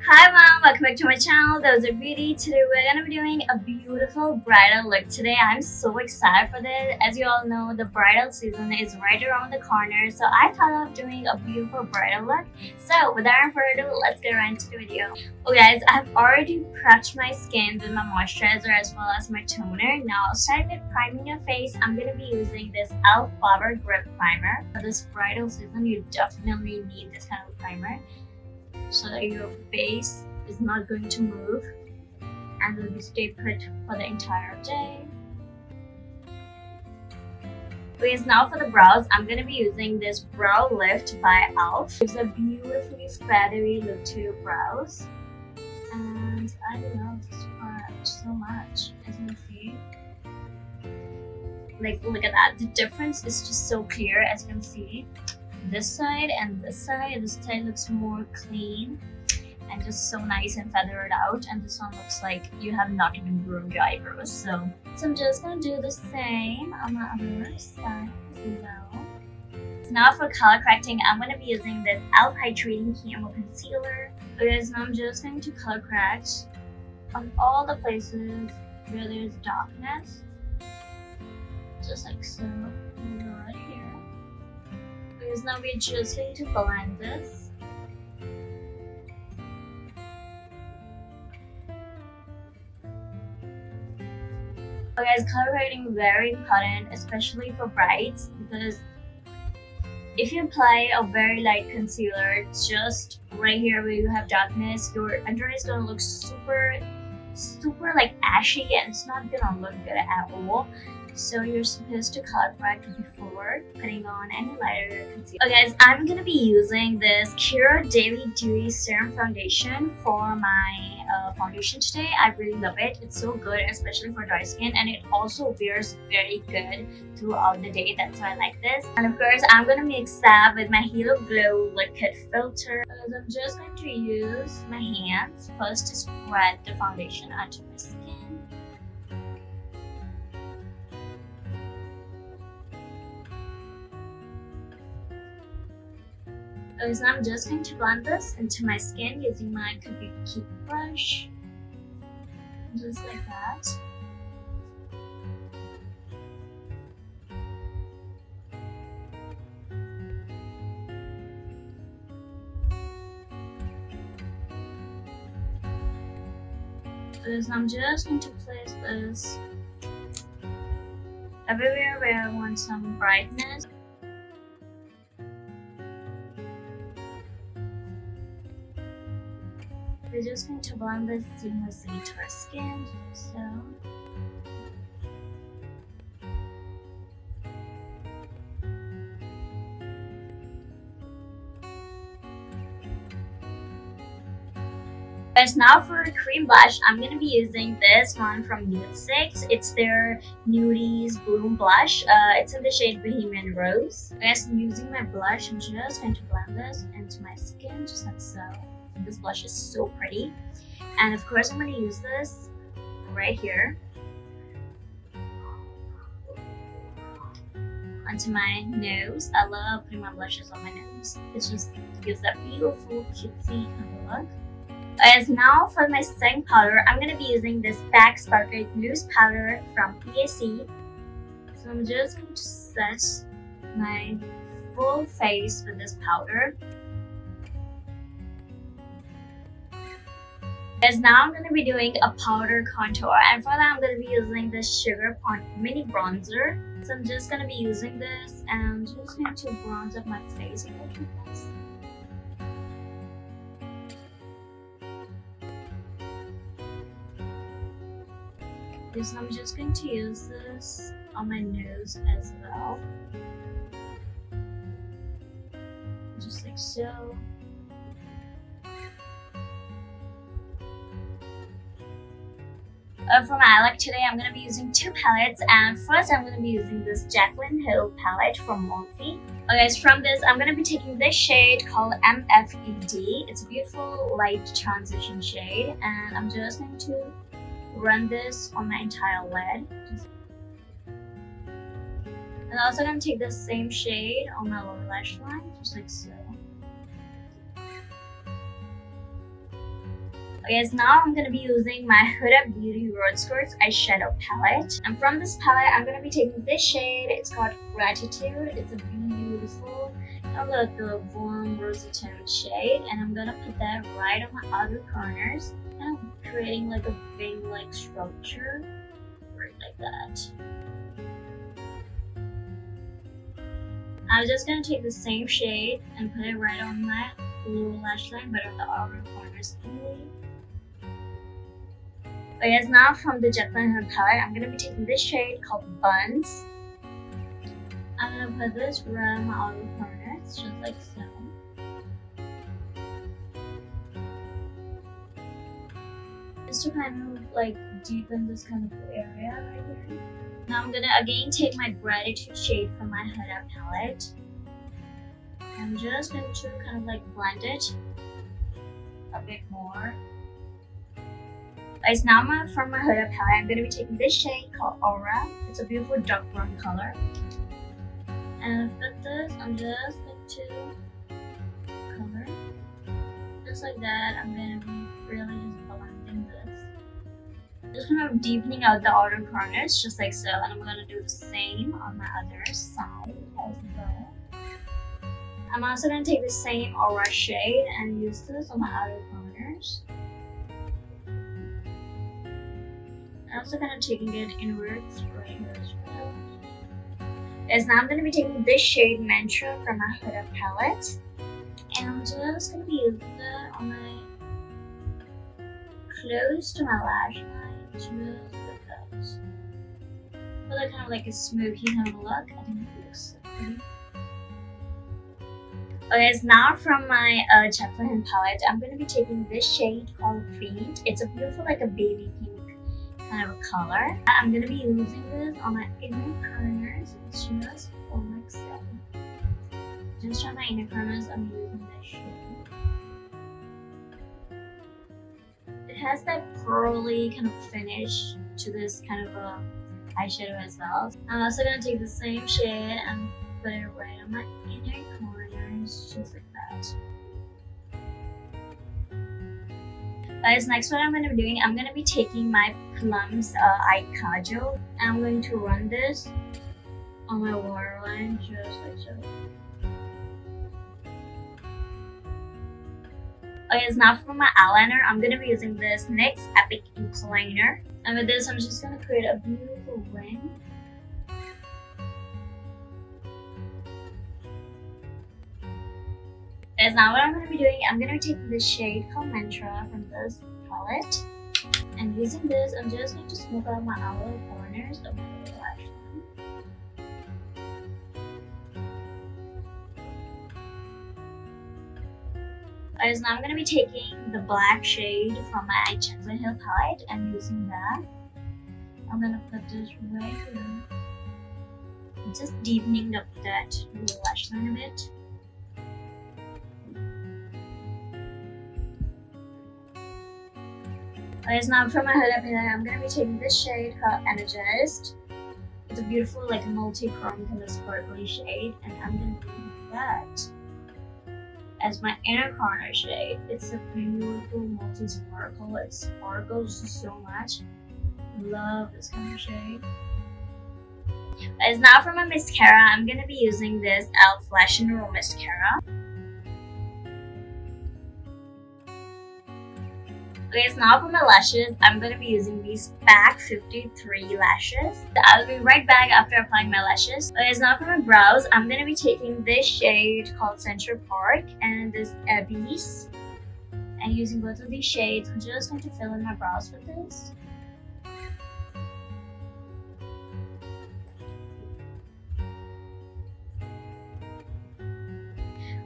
Hi mom, welcome back to my channel. Those are beauty. Today we're gonna be doing a beautiful bridal look. Today I'm so excited for this. As you all know, the bridal season is right around the corner, so I thought of doing a beautiful bridal look. So without further ado, let's get right into the video. Oh guys, I've already prepped my skin with my moisturizer as well as my toner. Now starting with priming your face, I'm gonna be using this e.l.f. Power Grip Primer. For this bridal season, you definitely need this kind of primer, so that your base is not going to move and will be stay put for the entire day. Because now for the brows, I'm going to be using this Brow Lift by e.l.f. It's a beautifully feathery look to your brows, and I love this product so much. As you can see, like, look at that, the difference is just so clear. As you can see, this side and this side looks more clean and just so nice and feathered out, and this one looks like you have not even groomed your eyebrows. So I'm just gonna do the same on the other side as well. So now for color correcting, I'm gonna be using this e.l.f. Hydrating Camo Concealer. Because now I'm just going to color correct on all the places where there's darkness, just like so. Right here. Because now we're just going to blend this. Okay guys, color grading is very important, especially for brides, because if you apply a very light concealer just right here where you have darkness, your under is gonna look super like ashy, and it's not gonna look good at all. So you're supposed to color correct before putting on any lighter concealer. Okay guys, I'm gonna be using this Kira Daily Dewy Serum Foundation for my foundation today. I really love it. It's so good, especially for dry skin, and it also wears very good throughout the day. That's why I like this. And of course, I'm gonna mix that with my Halo Glow liquid filter. I'm just going to use my hands first to spread the foundation onto my skin. So I'm just going to blend this into my skin using my Kabuki brush, just like that. So I'm just going to place this everywhere where I want some brightness. We're just going to blend this seamlessly to our skin, so. Guys, now for a cream blush, I'm going to be using this one from Nude 6. It's their Nudies Bloom Blush. It's in the shade Bohemian Rose. Guys, using my blush, I'm just going to blend this into my skin, just like so. This blush is so pretty, and of course I'm going to use this right here onto my nose. I love putting my blushes on my nose. It just gives that beautiful cutesy kind of look. As now for my setting powder, I'm going to be using this MAC Sparkle Loose Powder from EAC. So I'm just going to set my full face with this powder. As now I'm going to be doing a powder contour, and for that I'm going to be using this Sugar Pond Mini Bronzer. So I'm just going to be using this and just going to bronze up my face a little bit. So I'm just going to use this on my nose as well, just like so. For my eye look today, I'm going to be using two palettes, and first I'm going to be using this Jaclyn Hill palette from Morphe. Okay, so from this, I'm going to be taking this shade called MFED. It's a beautiful light transition shade, and I'm just going to run this on my entire lid. And I'm also going to take the same shade on my lower lash line, just like so. Okay, so now I'm gonna be using my Huda Beauty Rose Quartz eyeshadow palette. And from this palette, I'm gonna be taking this shade. It's called Gratitude. It's a beautiful, kind of like a warm rosy tone shade. And I'm gonna put that right on my outer corners, kind of creating like a wing-like structure, right like that. I'm just gonna take the same shade and put it right on my lower lash line, but on the outer corners only. But yes, now from the Jet Blend palette, I'm gonna be taking this shade called Buns. I'm gonna put this right on my outer corners, just like so. Just to kind of like deepen this kind of area right here. Now I'm gonna again take my Gratitude shade from my Huda palette. I'm just going to kind of like blend it a bit more. Guys, now from my Huda palette, I'm going to be taking this shade called Aura. It's a beautiful dark brown color. And with this, I'm just going to color. Just like that, I'm going to be really just blending this. Just kind of deepening out the outer corners, just like so. And I'm going to do the same on my other side as well. I'm also going to take the same Aura shade and use this on my outer corners. I'm also kind of taking it inwards right here as well. As now I'm going to be taking this shade Mantra from my Huda palette. And I'm just going to be using that on my close to my lash line, just like that. For that kind of like a smoky kind of look, I think it looks so pretty. Okay, so now from my Jet Blend palette, I'm going to be taking this shade called Fiend. It's a beautiful like a baby pink kind of a color. I'm going to be using this on my inner corners. It's just like so. Just on my inner corners, I'm using this shade. It has that pearly kind of finish to this kind of a eyeshadow as well. I'm also going to take the same shade and put it right on my inner corners, just like that. Guys, next what I'm going to be doing, I'm going to be taking my Plum's eye kajal, and I'm going to run this on my waterline, just like so. Okay, so now for my eyeliner, I'm going to be using this NYX Epic Ink Liner, and with this, I'm just going to create a beautiful wing. Guys, now what I'm going to be doing, I'm going to be taking this shade called Mantra from this palette. And using this, I'm just going to smooth out my outer corners of my lash line. Guys, now I'm going to be taking the black shade from my Jet Blend palette and using that. I'm going to put this right here. Just deepening up that lash line a bit. Guys, now for my Huda palette, I'm going to be taking this shade called Energized. It's a beautiful like multi-chrome kind of sparkly shade, and I'm going to use that as my inner corner shade. It's a beautiful multi-sparkle. It sparkles so much. I love this kind of shade. Guys, now for my mascara, I'm going to be using this e.l.f. Lash and Roll mascara. Guys, now for my lashes, I'm going to be using these PAC 53 lashes. I'll be right back after applying my lashes. Guys, now for my brows, I'm going to be taking this shade called Central Park and this Abyss. And using both of these shades, I'm just going to fill in my brows with this.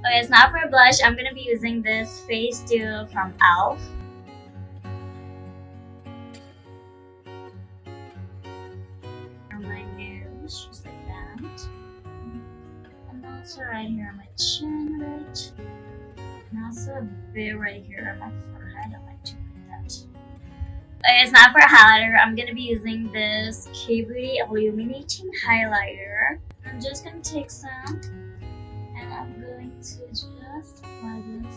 Guys, now for a blush, I'm going to be using this Face Duo from e.l.f. Just like that. And also right here on my chin a bit. And also a bit right here on my forehead. I like to put that. Guys, now for a highlighter, I'm going to be using this K-Beauty Illuminating Highlighter. I'm just going to take some and I'm going to just apply this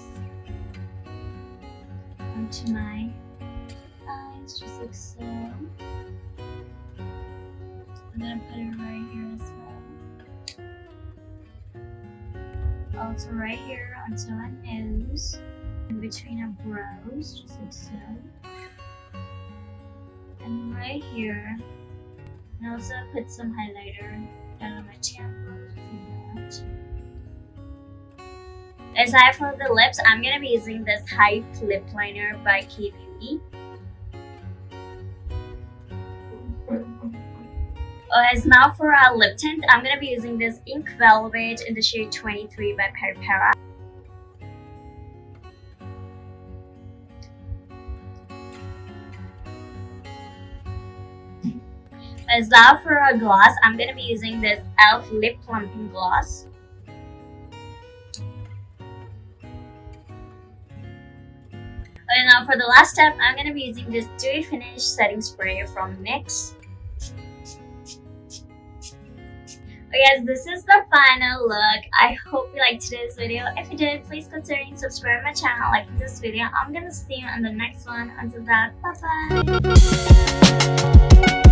onto my eyes, just like so. I'm gonna put it right here as well. Also right here onto my nose, in between our brows, just like so. And right here, and also put some highlighter down on my temples, just like that. Aside from the lips, I'm gonna be using this Hype lip liner by K Beauty. As now for our lip tint, I'm gonna be using this Ink Velvet in the shade 23 by Peripera. As now for our gloss, I'm gonna be using this e.l.f. Lip Plumping Gloss. And now for the last step, I'm gonna be using this Dewy Finish Setting Spray from NYX. Okay guys, this is the final look. I hope you liked today's video. If you did, please consider subscribing my channel, liking this video. I'm gonna see you on the next one. Until that, bye bye.